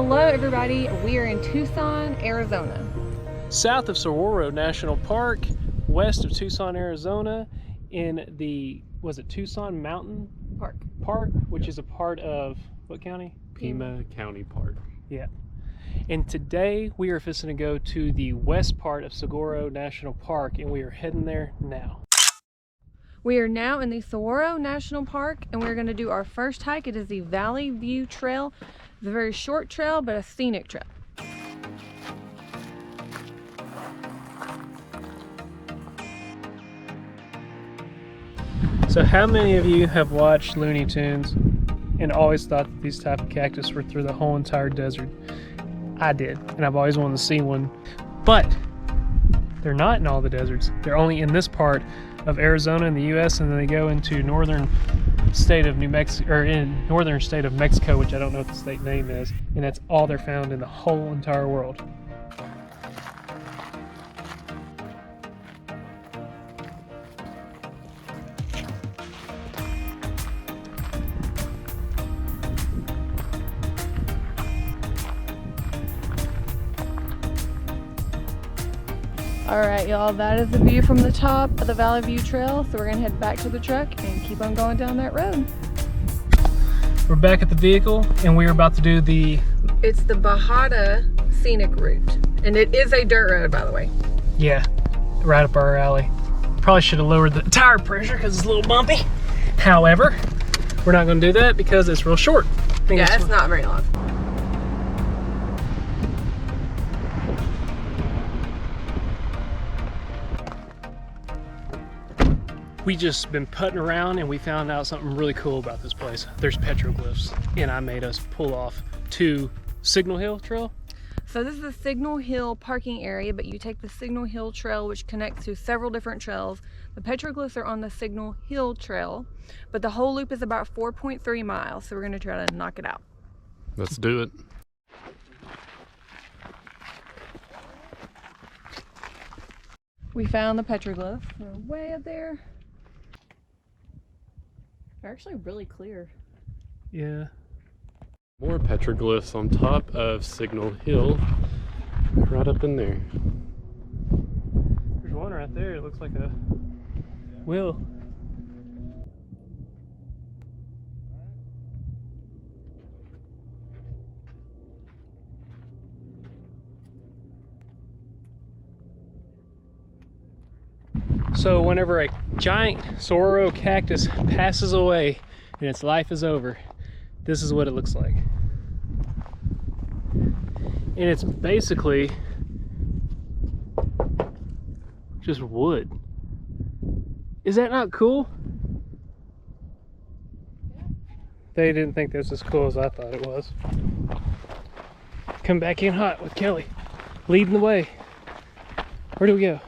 Hello everybody, we are in Tucson, Arizona. South of Saguaro National Park, west of Tucson, Arizona, in the, was it Tucson Mountain Park, which is a part of, what county? Pima County Park. Yeah. And today we are fixing to go to the west part of Saguaro National Park, and we are heading there now. We are now in the Saguaro National Park, and we're going to do our first hike. It is the Valley View Trail. It's a very short trail, but a scenic trail. So how many of you have watched Looney Tunes and always thought that these type of cactus were through the whole entire desert? I did, and I've always wanted to see one, but they're not in all the deserts. They're only in this part of Arizona in the US, and then they go into northern state of New Mexico, or in northern state of Mexico, which I don't know what the state name is, and that's all they're found in the whole entire world. Alright y'all, that is the view from the top of the Valley View Trail, so we're going to head back to the truck and keep on going down that road. We're back at the vehicle, and we're about to do the... It's the Bajada scenic route, and it is a dirt road, by the way. Yeah, right up our alley. Probably should have lowered the tire pressure because it's a little bumpy. However, we're not going to do that because it's real short. Yeah, it's not very long. We just been putting around and we found out something really cool about this place. There's petroglyphs, and I made us pull off to Signal Hill Trail. So this is the Signal Hill parking area, but you take the Signal Hill Trail, which connects to several different trails. The petroglyphs are on the Signal Hill Trail, but the whole loop is about 4.3 miles, so we're gonna try to knock it out. Let's do it. We found the petroglyphs. They're way up there. They're actually really clear. Yeah. More petroglyphs on top of Signal Hill, right up in there. There's one right there. It looks like a wheel. So whenever a giant Saguaro cactus passes away and its life is over, this is what it looks like. And it's basically just wood. Is that not cool? They didn't think this was as cool as I thought it was. Come back in hot with Kelly, leading the way. Where do we go?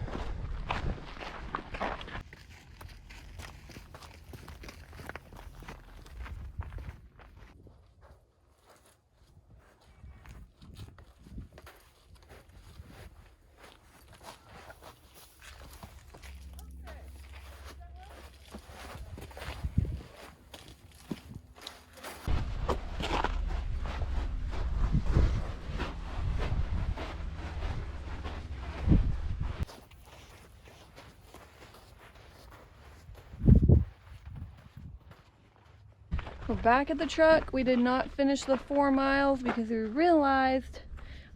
We're back at the truck. We did not finish the 4 miles because we realized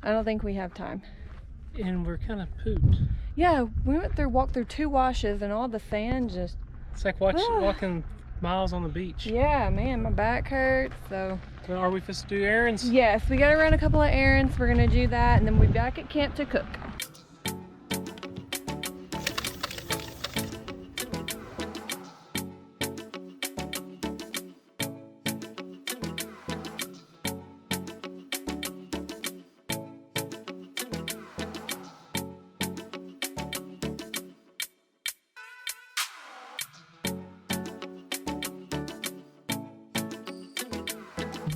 I don't think we have time. And we're kind of pooped. Yeah, we walked through 2 washes and all the sand just... It's like walking miles on the beach. Yeah, man, my back hurts, so... So are we supposed to do errands? Yes, we gotta run a couple of errands. We're gonna do that, and then we'll be back at camp to cook.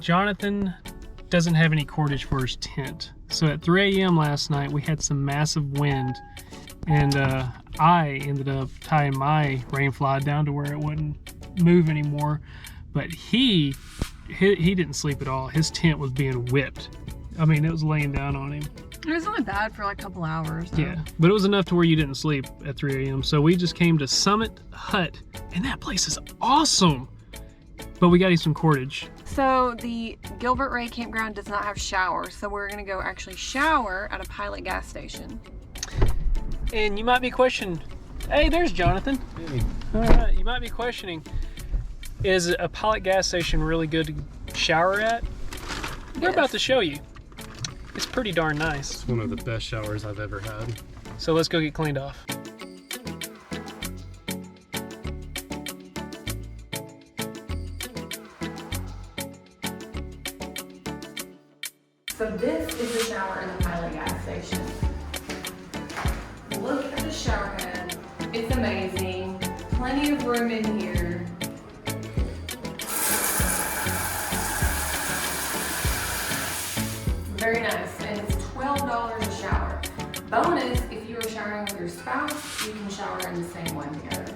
Jonathan doesn't have any cordage for his tent. So at 3 a.m. last night, we had some massive wind, and I ended up tying my rain fly down to where it wouldn't move anymore. But he didn't sleep at all. His tent was being whipped. I mean, it was laying down on him. It was only bad for like a couple hours. Though. Yeah, but it was enough to where you didn't sleep at 3 a.m. So we just came to Summit Hut, and that place is awesome. But we got you some cordage. So the Gilbert Ray Campground does not have showers, so we're gonna go actually shower at a Pilot gas station. And you might be questioning, hey, there's Jonathan. Hey. All right, you might be questioning, is a Pilot gas station really good to shower at? We're about to show you. It's pretty darn nice. It's one of the best showers I've ever had. So let's go get cleaned off. So this is the shower in the Pilot gas station. Look at the shower head. It's amazing. Plenty of room in here. Very nice, and it's $12 a shower. Bonus, if you are showering with your spouse, you can shower in the same one together.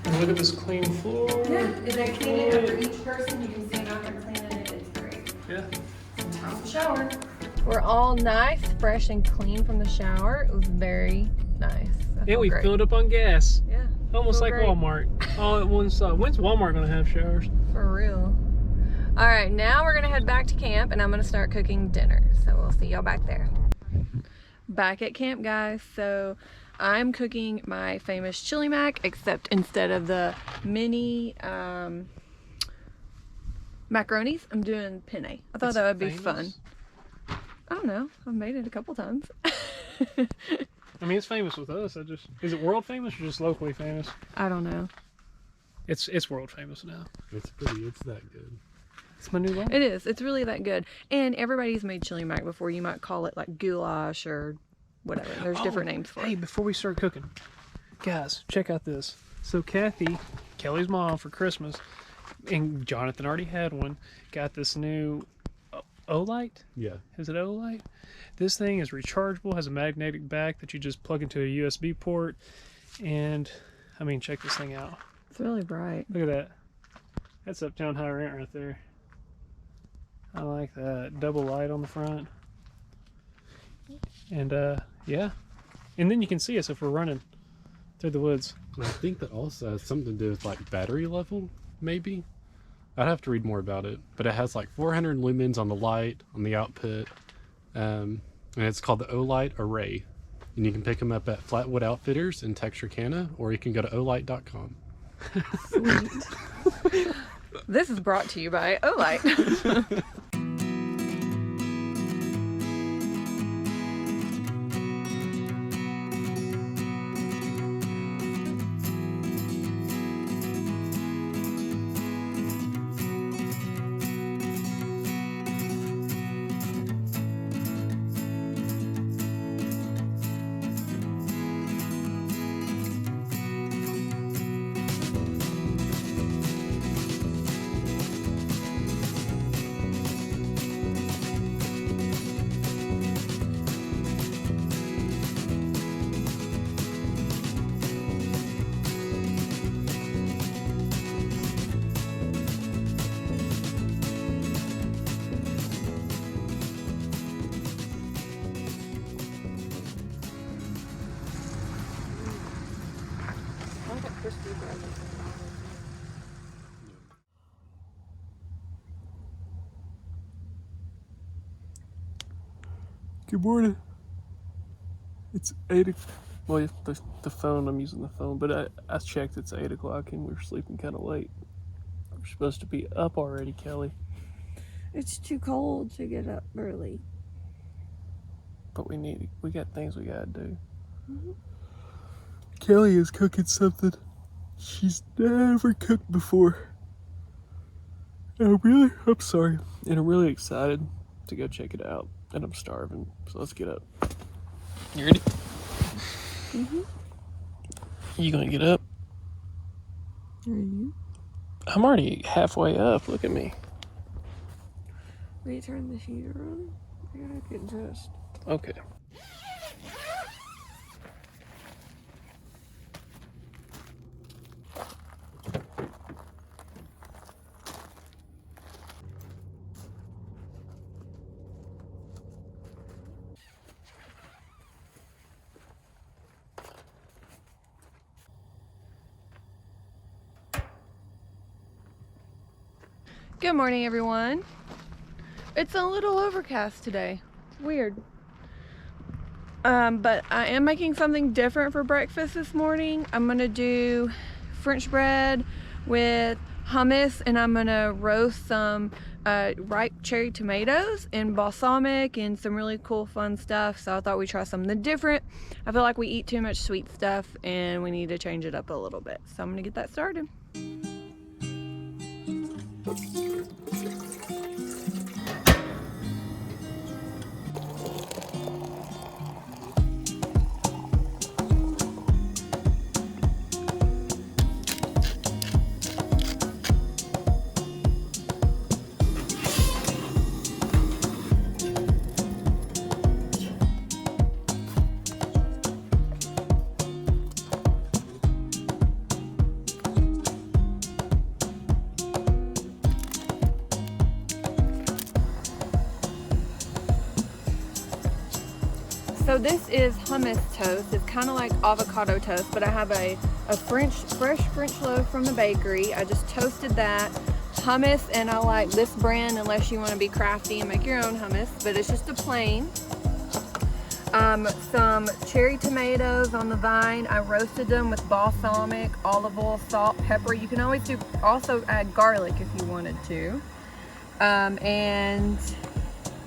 And look at this clean floor. Yeah, if they clean it after each person, you can see after cleaning it, it's great. Yeah. Time to shower. We're all nice, fresh, and clean from the shower. It was very nice. And we filled up on gas. Yeah. Almost feel like great. Walmart. All at one stop. When's Walmart gonna have showers? For real. All right, now we're gonna head back to camp and I'm gonna start cooking dinner. So we'll see y'all back there. Back at camp, guys. So I'm cooking my famous chili mac, except instead of the mini macaronis, I'm doing penne. I thought that would be fun. I don't know. I've made it a couple times. I mean, it's famous with us. Is it world famous or just locally famous? I don't know. It's world famous now. It's that good. It's my new love. It is. It's really that good. And everybody's made chili mac before. You might call it like goulash or whatever. There's different names for Hey, it. before we start cooking, guys, check out this. So Kathy, Kelly's mom, for Christmas, and Jonathan already had one, got this new Olight. Yeah. Is it Olight? This thing is rechargeable, has a magnetic back that you just plug into a USB port, and I mean, check this thing out. It's really bright. Look at that. That's Uptown High Rent right there. I like that. Double light on the front. And yeah. And then you can see us if we're running through the woods. I think that also has something to do with like battery level, maybe. I'd have to read more about it, but it has like 400 lumens on the light, on the output, and it's called the Olight Array. And you can pick them up at Flatwood Outfitters in Texarkana, or you can go to olight.com. Sweet. This is brought to you by Olight. Good morning. It's 8 o'clock. Well, the phone, I'm using the phone, but I checked, it's 8 o'clock and we were sleeping kind of late. We're supposed to be up already, Kelly. It's too cold to get up early. But we got things we gotta do. Mm-hmm. Kelly is cooking something she's never cooked before. And I'm sorry. And I'm really excited to go check it out. And I'm starving, so let's get up. You ready? Mm-hmm. You gonna get up? Are you? I'm already halfway up. Look at me. Will you turn the heater on? I gotta get dressed. Okay. Good morning, everyone. It's a little overcast today. Weird. But I am making something different for breakfast this morning. I'm gonna do French bread with hummus, and I'm gonna roast some ripe cherry tomatoes and balsamic and some really cool fun stuff. So I thought we'd try something different. I feel like we eat too much sweet stuff and we need to change it up a little bit. So I'm gonna get that started. So this is hummus toast. It's kind of like avocado toast, but I have a fresh French loaf from the bakery. I just toasted that. Hummus, and I like this brand unless you want to be crafty and make your own hummus, but it's just a plain. Some cherry tomatoes on the vine. I roasted them with balsamic, olive oil, salt, pepper. You can always also add garlic if you wanted to. And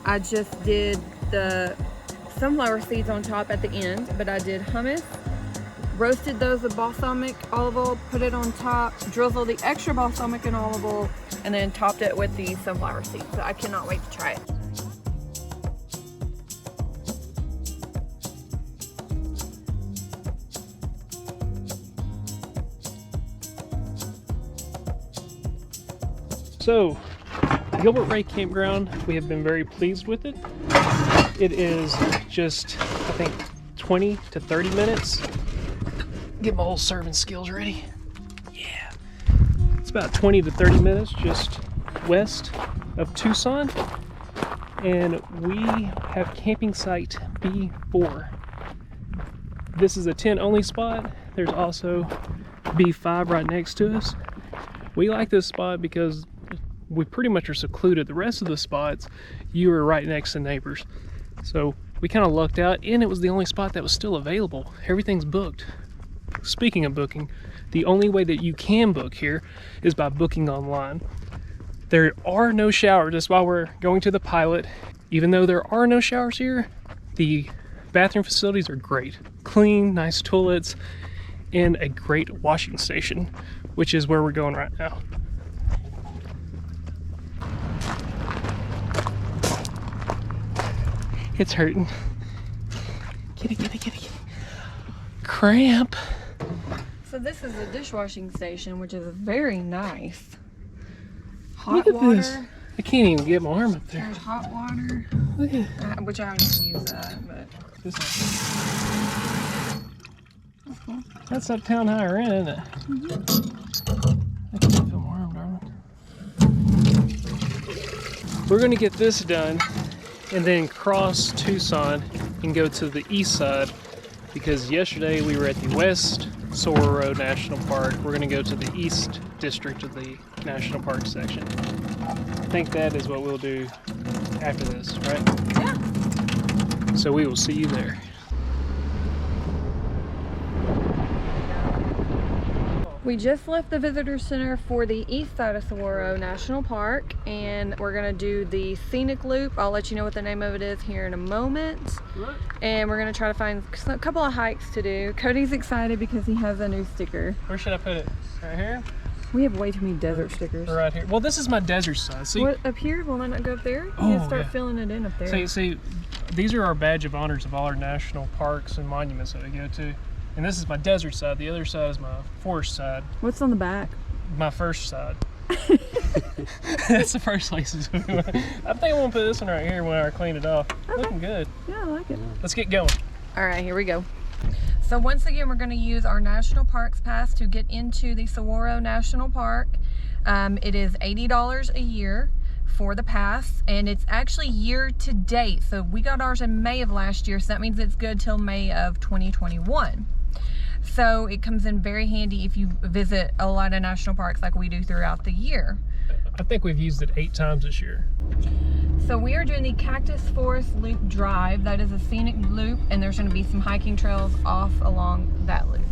I just did the sunflower seeds on top at the end, but I did hummus, roasted those with balsamic, olive oil, put it on top, drizzled the extra balsamic and olive oil, and then topped it with the sunflower seeds. So I cannot wait to try it. So, Gilbert Ray Campground, we have been very pleased with it. It is just, I think, 20 to 30 minutes. Get my old serving skills ready. Yeah. It's about 20 to 30 minutes just west of Tucson. And we have camping site B4. This is a tent only spot. There's also B5 right next to us. We like this spot because we pretty much are secluded. The rest of the spots, you are right next to neighbors. So we kind of lucked out, and it was the only spot that was still available. Everything's booked. Speaking of booking, the only way that you can book here is by booking online. There are no showers. That's why we're going to the pilot. Even though there are no showers here, the bathroom facilities are great. Clean, nice toilets, and a great washing station, which is where we're going right now. It's hurting. Kitty, kitty, kitty, kitty. Cramp. So this is a dishwashing station, which is very nice. Hot Look at water. this. I can't even get my arm up there. There's hot water, Look at which I don't even use that, but this. That's uptown higher end, isn't it? I can't feel my arm, darling. We're gonna get this done and then cross Tucson and go to the east side, because yesterday we were at the West Saguaro National Park. We're going to go to the east district of the national park section. I think that is what we'll do after this, right? yeah. So we will see you there. We just left the visitor center for the east side of Saguaro National Park, and we're gonna do the Scenic Loop. I'll let you know what the name of it is here in a moment. And we're gonna try to find a couple of hikes to do. Cody's excited because he has a new sticker. Where should I put it? Right here? We have way too many desert stickers. Or right here? Well, this is my desert side. See? What, up here? Will that not go up there? You Oh, need to start yeah. filling it in up there. See, these are our badge of honors of all our national parks and monuments that we go to. And this is my desert side. The other side is my forest side. What's on the back? My first side. That's the first places we went. I think I want to put this one right here when I clean it off. Okay. Looking good. Yeah, I like it. Let's get going. All right, here we go. So once again, we're going to use our National Parks Pass to get into the Saguaro National Park. It is $80 a year for the pass, and it's actually year to date. So we got ours in May of last year, so that means it's good till May of 2021. So it comes in very handy if you visit a lot of national parks like we do throughout the year. I think we've used it 8 times this year. So we are doing the Cactus Forest Loop Drive. That is a scenic loop, and there's going to be some hiking trails off along that loop.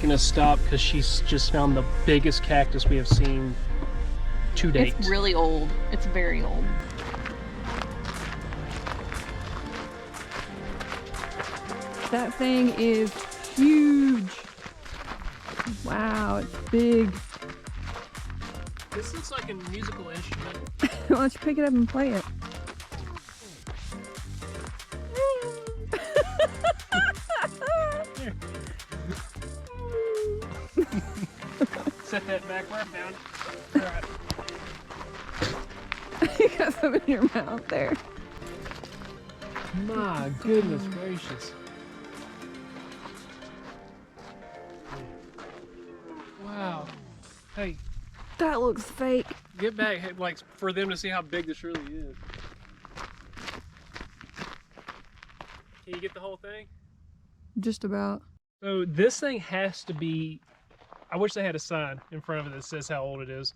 Gonna stop because she's just found the biggest cactus we have seen to date. It's really old. It's very old. That thing is huge. Wow, it's big. This looks like a musical instrument. Why don't you pick it up and play it? Set that back where I found it. Alright. You got some in your mouth there. My goodness gracious. Wow. Hey, That looks fake. get back, like, for them to see how big this really is. Can you get the whole thing? Just about. So this thing has to be, I wish they had a sign in front of it that says how old it is,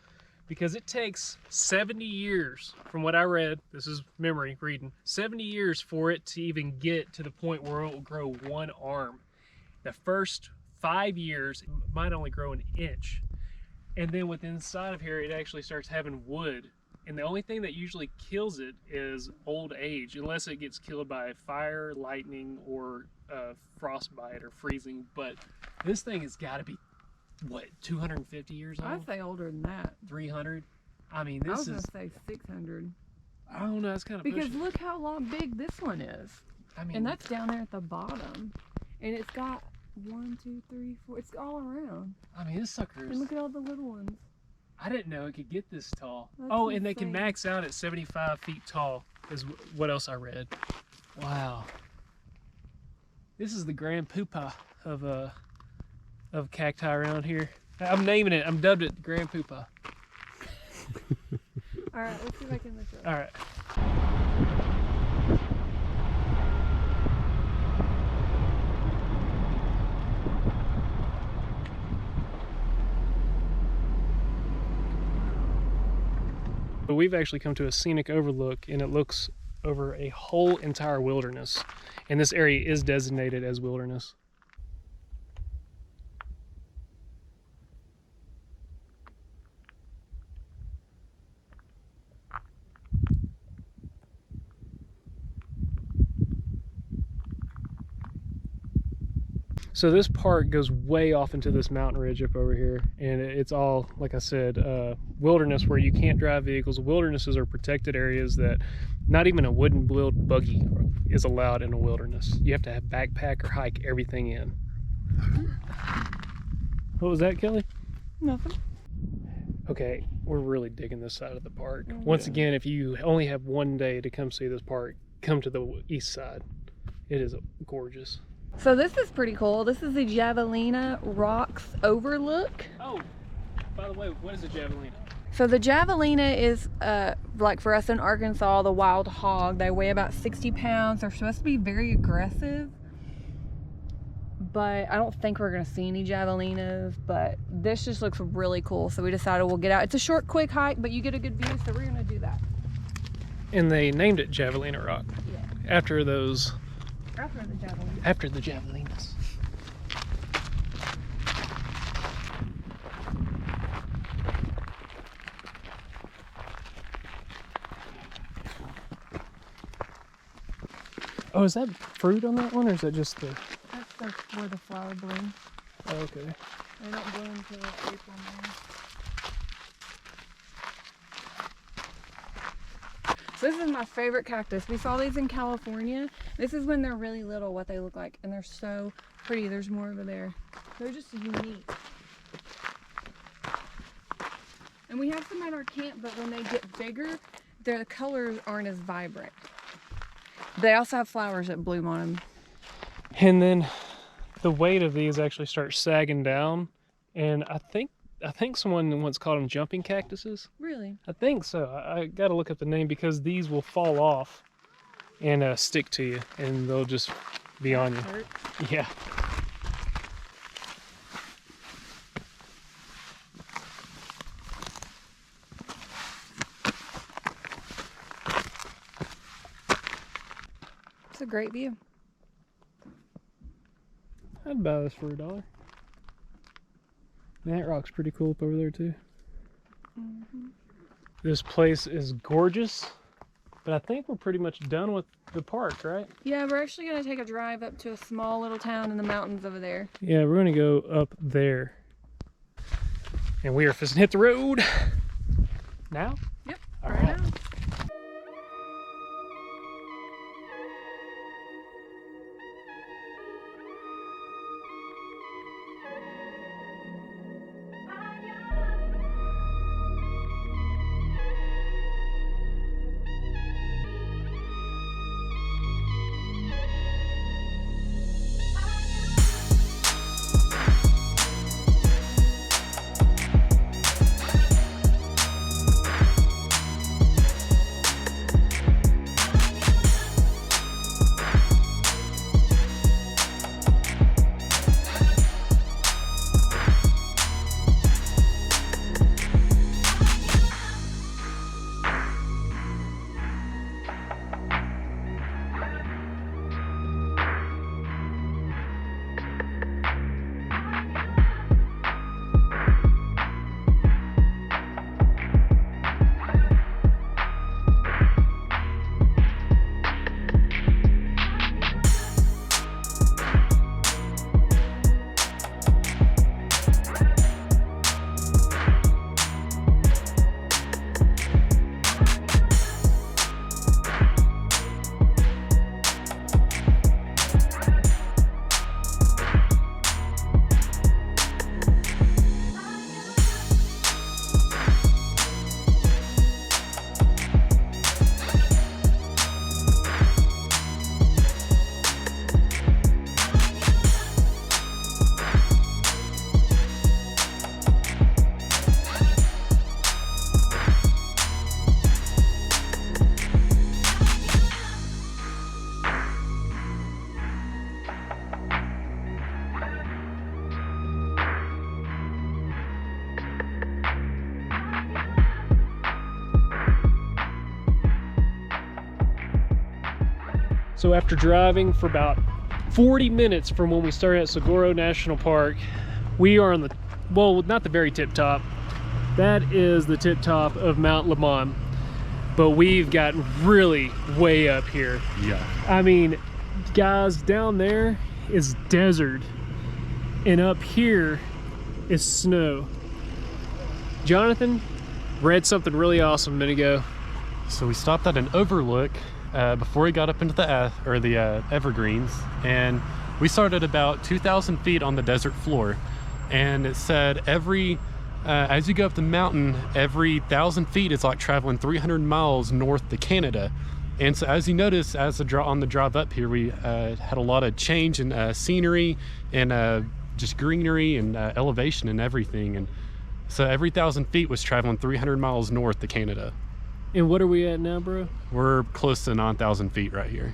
because it takes 70 years, from what I read, this is memory reading, 70 years for it to even get to the point where it will grow 1 arm. The first 5 years, it might only grow 1 inch. And then with inside of here, it actually starts having wood. And the only thing that usually kills it is old age, unless it gets killed by fire, lightning, or frostbite or freezing. But this thing has got to be, what, 250 years old? I'd say older than that. 300? I mean, I this was is, gonna say 600. I don't know, it's kind of Because pushing. look how long big this one is. I mean, And that's down there at the bottom. And it's got 1, 2, 3, 4. It's all around. I mean, this sucker And is, look at all the little ones. I didn't know it could get this tall. That's Oh, and they can insane. max out at 75 feet tall, is what else I read. Wow. This is the grand poopah of cacti around here. I'm naming it. I'm dubbed it Grand Poopah. All right, let's see if I can lift it up. All right. But we've actually come to a scenic overlook, and it looks over a whole entire wilderness. And this area is designated as wilderness. So this park goes way off into this mountain ridge up over here, and it's all, like I said, wilderness where you can't drive vehicles. Wildernesses are protected areas that not even a wooden wheeled buggy is allowed in a wilderness. You have to have backpack or hike everything in. What was that, Kelly? Nothing. Okay, we're really digging this side of the park. Once again, if you only have 1 day to come see this park, come to the east side. It is gorgeous. So this is pretty cool. This is the Javelina Rocks overlook. Oh, by the way, what is a javelina? So the Javelina is, like for us in Arkansas, the wild hog. They weigh about 60 pounds. They're supposed to be very aggressive. But I don't think we're going to see any Javelinas. But this just looks really cool. So we decided we'll get out. It's a short, quick hike, but you get a good view. So we're going to do that. And they named it Javelina Rock Yeah. after those, After the Javelina. after the javelinas. Oh, is that fruit on that one, or is that just the... That's where the flower blooms. Oh, okay. They don't bloom until April, May. So this is my favorite cactus. We saw these in California. This is when they're really little, what they look like. And they're so pretty. There's more over there. They're just unique. And we have some at our camp, but when they get bigger, their colors aren't as vibrant. They also have flowers that bloom on them. And then the weight of these actually starts sagging down, and I think I think someone once called them jumping cactuses. Really? I think so. I got to look up the name because these will fall off and stick to you, and they'll just be on you. Hurt. Yeah. It's a great view. I'd buy this for $1. That rock's pretty cool up over there too. This place is gorgeous, but I think we're pretty much done with the park, right? Yeah, we're actually going to take a drive up to a small little town in the mountains over there. Yeah, we're gonna go up there. And we are fixing to hit the road. Now? Yep, All right right. now. So after driving for about 40 minutes from when we started at Saguaro National Park, we are on the, well, not the very tip top. That is the tip top of Mount Lemmon. But we've gotten really way up here. Yeah. I mean, guys, down there is desert. And up here is snow. Jonathan read something really awesome a minute ago. So we stopped at an overlook before we got up into the evergreens, and we started about 2,000 feet on the desert floor. And it said as you go up the mountain, every 1,000 feet is like traveling 300 miles north to Canada. And so as you notice, on the drive up here, we had a lot of change in scenery and just greenery and elevation and everything. And so every 1,000 feet was traveling 300 miles north to Canada. And what are we at now, bro? We're close to 9,000 feet right here.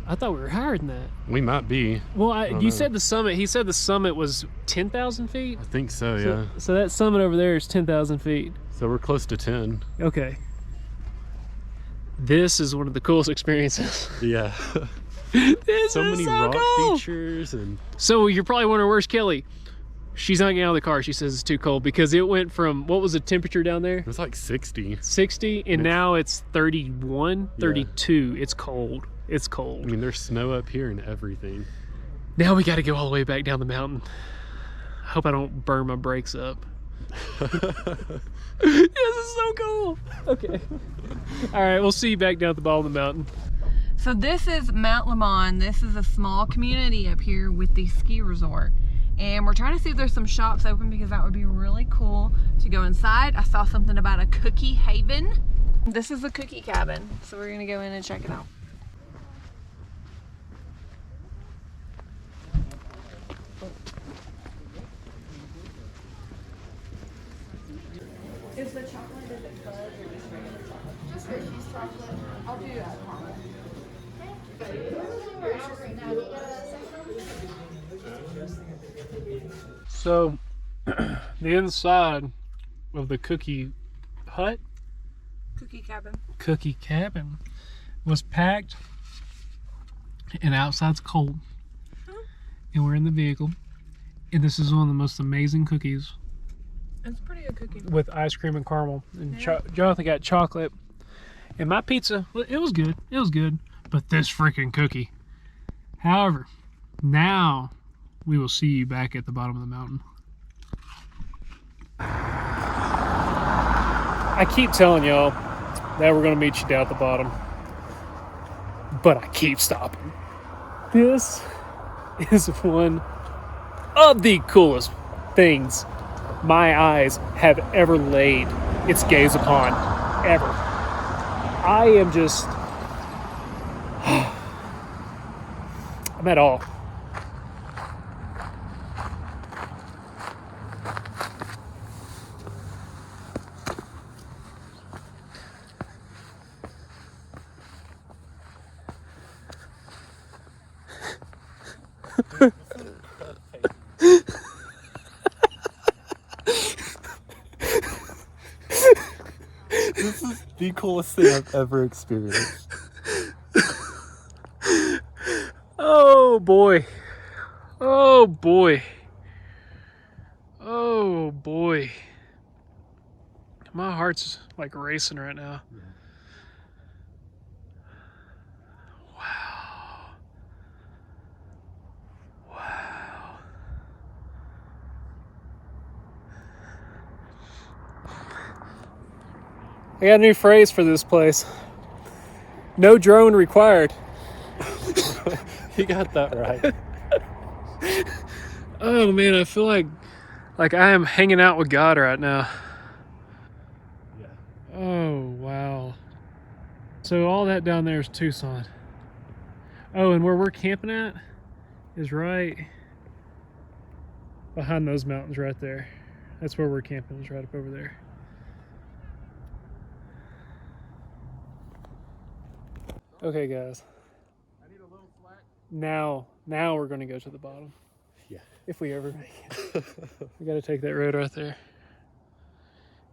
I thought we were higher than that. We might be. Well, don't you know. said the summit. He said the summit was 10,000 feet. I think so, yeah. So that summit over there is 10,000 feet. So we're close to 10. Okay. This is one of the coolest experiences. Yeah. This So is many so rock cool. features and So you're probably wondering, where's Kelly? She's not getting out of the car. She says it's too cold because it went from, what was the temperature down there? it was like 60. 60, and now it's 31, 32. It's cold. It's I cold. mean, there's snow up here and everything. Now we got to go all the way back down the mountain. I hope I don't burn my brakes up. This is so cool. Okay. All right, we'll see you back down at the bottom of the mountain. So this is Mount Lemmon. This is a small community up here with the ski resort. And we're trying to see if there's some shops open because that would be really cool to go inside. I saw something about a cookie haven. This is the cookie cabin. So we're gonna go in and check it out. Is the chocolate, is it fudge or just regular chocolate? Just Hershey's chocolate. I'll do caramel. So, the inside of the cookie cabin was packed, and outside's cold. And we're in the vehicle, and this is one of the most amazing cookies. It's pretty good cookie. With ice cream and caramel. And Yeah. Jonathan got chocolate. And my pizza, well, it was good. It was good. But this freaking cookie. However, now we will see you back at the bottom of the mountain. I keep telling y'all that we're going to meet you down at the bottom. But I keep stopping. This is one of the coolest things my eyes have ever laid its gaze upon, ever. I am just, I'm at all. This is the coolest thing I've ever experienced. Oh boy. Oh boy. Oh boy. My heart's like racing right now. Yeah. Wow. Wow. I got a new phrase for this place. No drone required. You got that right. Oh man, I feel like I am hanging out with God right now. Yeah. Oh wow. So all that down there is Tucson. Oh, and where we're camping at is right behind those mountains right there. That's where we're camping, is right up over there. Okay guys. Now we're gonna go to the bottom. Yeah. If we ever make it. We gotta take that road right there.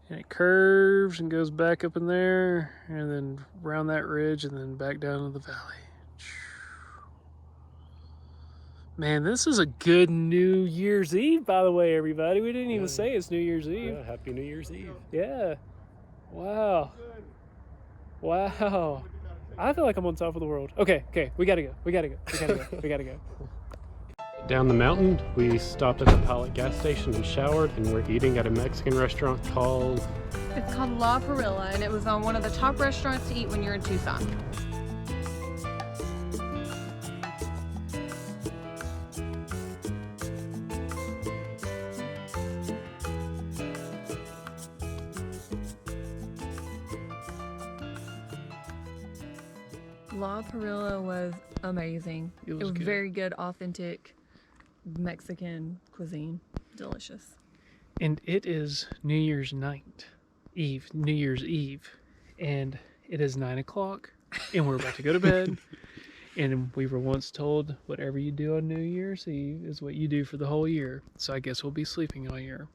And it curves and goes back up in there, and then around that ridge, and then back down to the valley. Man, this is a good New Year's Eve, by the way, everybody. We didn't even say it's New Year's Eve. Yeah, Happy New Year's Eve. Yeah. Wow. Wow. I feel like I'm on top of the world. Okay, we gotta go. We gotta go. Down the mountain, we stopped at the Pilot gas station and showered, and we're eating at a Mexican restaurant called... It's called La Parrilla, and it was on one of the top restaurants to eat when you're in Tucson. La Parrilla was amazing. It was good. very good, authentic Mexican cuisine. Delicious. And it is New Year's Eve, and it is 9 o'clock, and we're about to go to bed. And we were once told, whatever you do on New Year's Eve is what you do for the whole year. So I guess we'll be sleeping all year.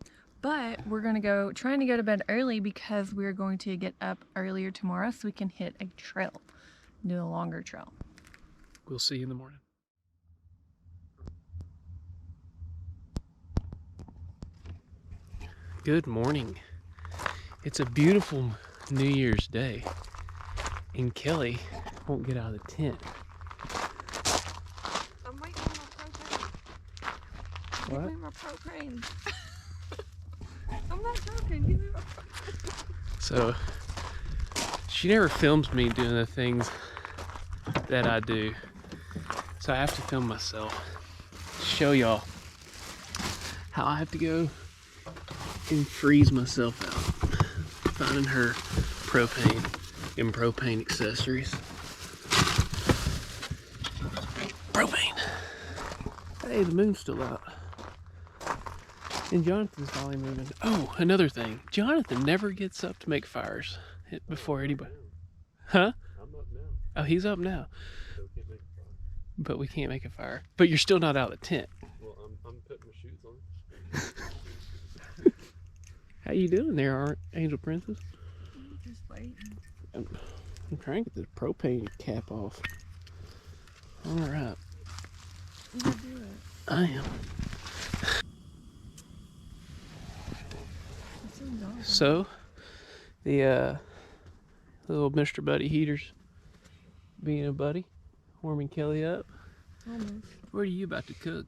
But we're trying to go to bed early because we're going to get up earlier tomorrow so we can hit a trail, do a longer trail. We'll see you in the morning. Good morning. It's a beautiful New Year's Day, and Kelly won't get out of the tent. I'm waiting on my propane. What? Give me my propane. I'm not joking. Give me my propane. So, she never films me doing the things that I do. So I have to film myself. Show y'all how I have to go and freeze myself out. Finding her propane and propane accessories. Propane. Hey, the moon's still out. And Jonathan's finally moving. Oh, another thing. Jonathan never gets up to make fires before anybody. Huh? I'm up now. Oh, he's up now. So we can't make a fire. But we can't make a fire. But you're still not out of the tent. Well, I'm putting my shoes on. How you doing there, Angel Princess? Just waiting. I'm trying to get this propane cap off. All right. You can do it. I am. That seems awesome. So, the little Mr. Buddy heater's being a buddy, warming Kelly up. Almost. What are you about to cook?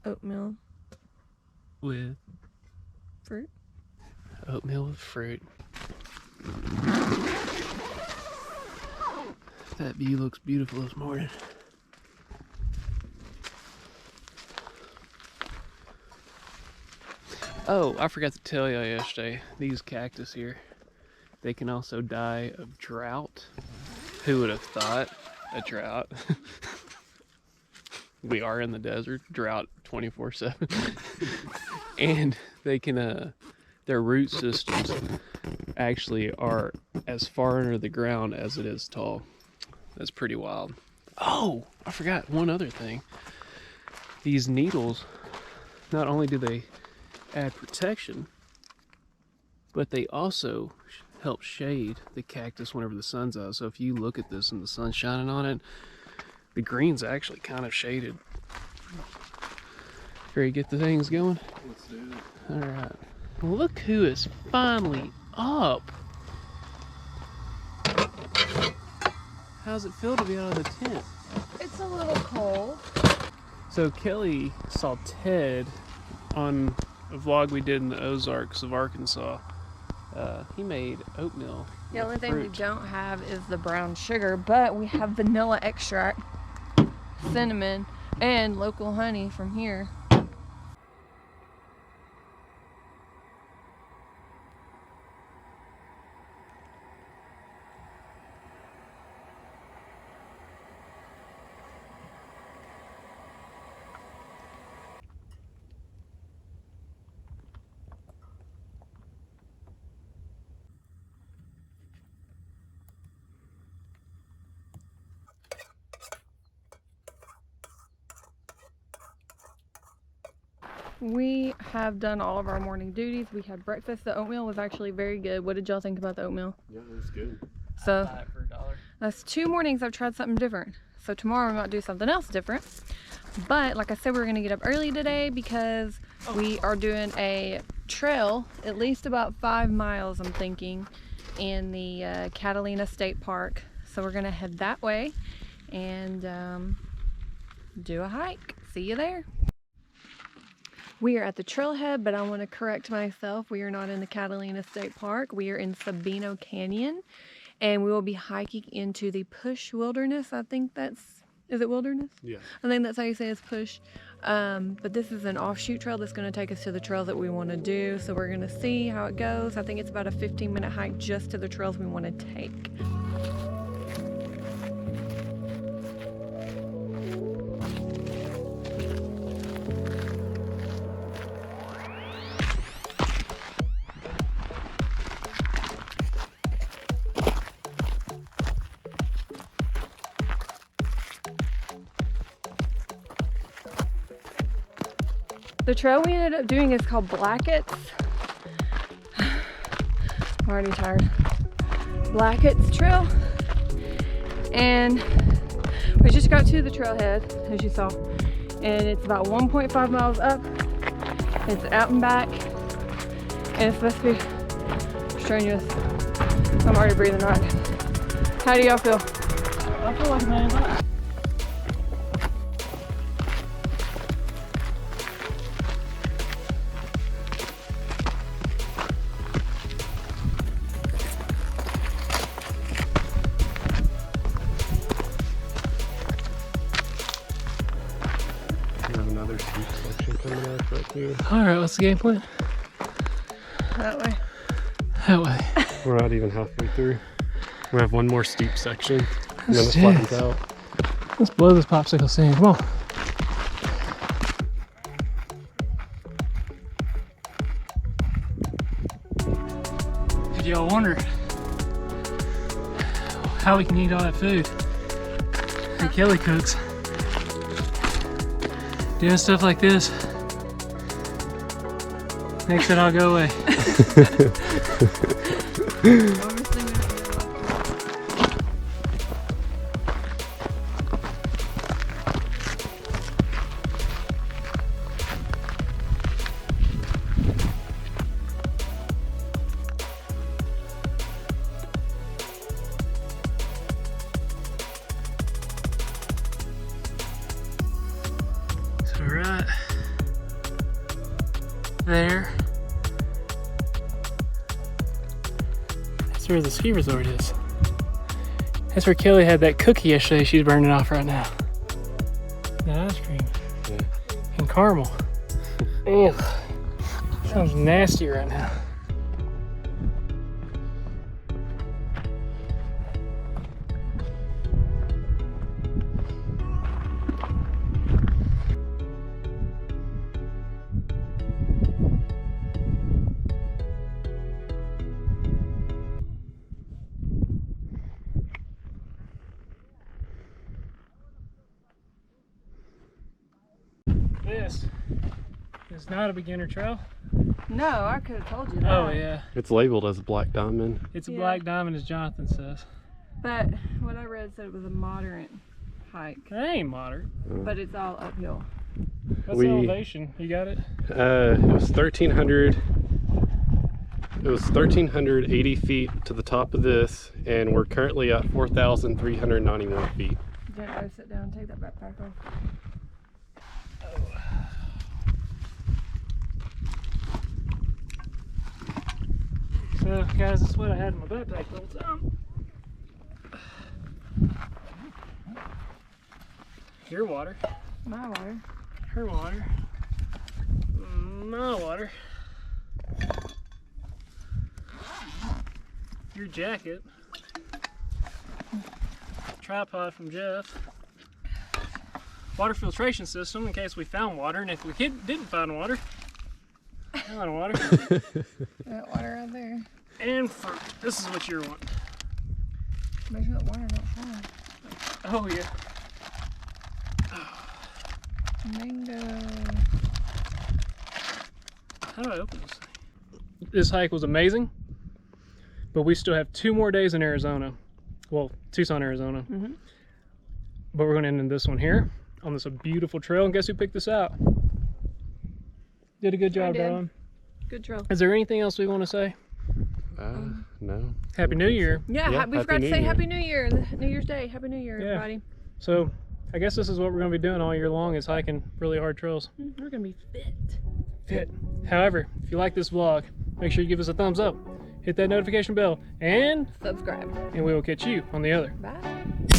Oatmeal. With Fruit. oatmeal with fruit. That view looks beautiful this morning. Oh, I forgot to tell y'all yesterday, these cactus here, they can also die of drought. Who would have thought? A drought. We are in the desert, drought 24/7. And they can, their root systems actually are as far under the ground as it is tall. That's pretty wild. Oh, I forgot one other thing. These needles, not only do they add protection, but they also help shade the cactus whenever the sun's out. So if you look at this and the sun's shining on it, the green's actually kind of shaded. Ready to get the things going? Let's do it. All right. Well, look who is finally up. How's it feel to be out of the tent? It's a little cold. So Kelly saw Ted on a vlog we did in the Ozarks of Arkansas. He made oatmeal. The only with thing we fruit. don't have is the brown sugar, but we have vanilla extract, cinnamon, and local honey from here. We have done all of our morning duties. We had breakfast. The oatmeal was actually very good. What did y'all think about the oatmeal? Yeah, that's good. So Buy it for $1. that's 2 mornings I've tried something different. So tomorrow we might do something else different. But like I said, we're gonna get up early today because we are doing a trail, at least about 5 miles, I'm thinking, in the Catalina State Park. So we're gonna head that way and do a hike. See you there. We are at the trailhead, but I want to correct myself. We are not in the Catalina State Park. We are in Sabino Canyon, and we will be hiking into the Push Wilderness. I think that's, is it wilderness? Yeah. I think that's how you say it's Push. But this is an offshoot trail that's going to take us to the trails that we want to do. So we're going to see how it goes. I think it's about a 15-minute hike just to the trails we want to take. The trail we ended up doing is called Blackits. I'm already tired. Blackits Trail. And we just got to the trailhead, as you saw. And it's about 1.5 miles up. It's out and back. And it's supposed to be strenuous. I'm already breathing hard. How do y'all feel? I feel like man. We have another steep section coming up right here. All right, what's the game plan? That way. That way. We're not even halfway through. We have one more steep section, and then it Let's do flattens this. out. Let's blow this popsicle scene. Come on. If y'all wonder how we can eat all that food that Kelly cooks, doing stuff like this makes it all go away. So right there, that's where the ski resort is. That's where Kelly had that cookie yesterday she's burning off right now. That ice cream. Yeah. And caramel. Ugh. Sounds nasty right now. This is not a beginner trail. No, I could have told you that. Oh yeah. It's labeled as a black diamond. It's a Yeah. black diamond, as Jonathan says. But what I read said it was a moderate hike, That ain't moderate. but it's all uphill. What's We- the elevation? You got it? It was 1,300. It was 1,380 feet to the top of this, and we're currently at 4,391 feet. Don't go sit down, take that backpack off. So guys, this is what I had in my backpack the whole time. Your water, My water. her water, my water, your jacket, tripod from Jeff, water filtration system in case we found water, and if we didn't find water, found water, That water out there. and fruit. This is what you're wanting. Make sure that water don't fall. Oh yeah. Mango. How do I open this thing? This hike was amazing, but we still have 2 more days in Arizona. Well, Tucson, Arizona. Mhm. But we're going to end in this one here on this beautiful trail. And guess who picked this out? Did a good job, did. darling. Good trail. Is there anything else we want to say? No. Happy New Year. Yeah, Yeah, we Happy forgot to New say Year. Happy New Year, New Year's Day. Happy New Year, Yeah. everybody. So I guess this is what we're going to be doing all year long, is hiking really hard trails. We're gonna be fit. Fit. However, if you like this vlog, make sure you give us a thumbs up, hit that notification bell, and Subscribe. we will catch you on the other. Bye.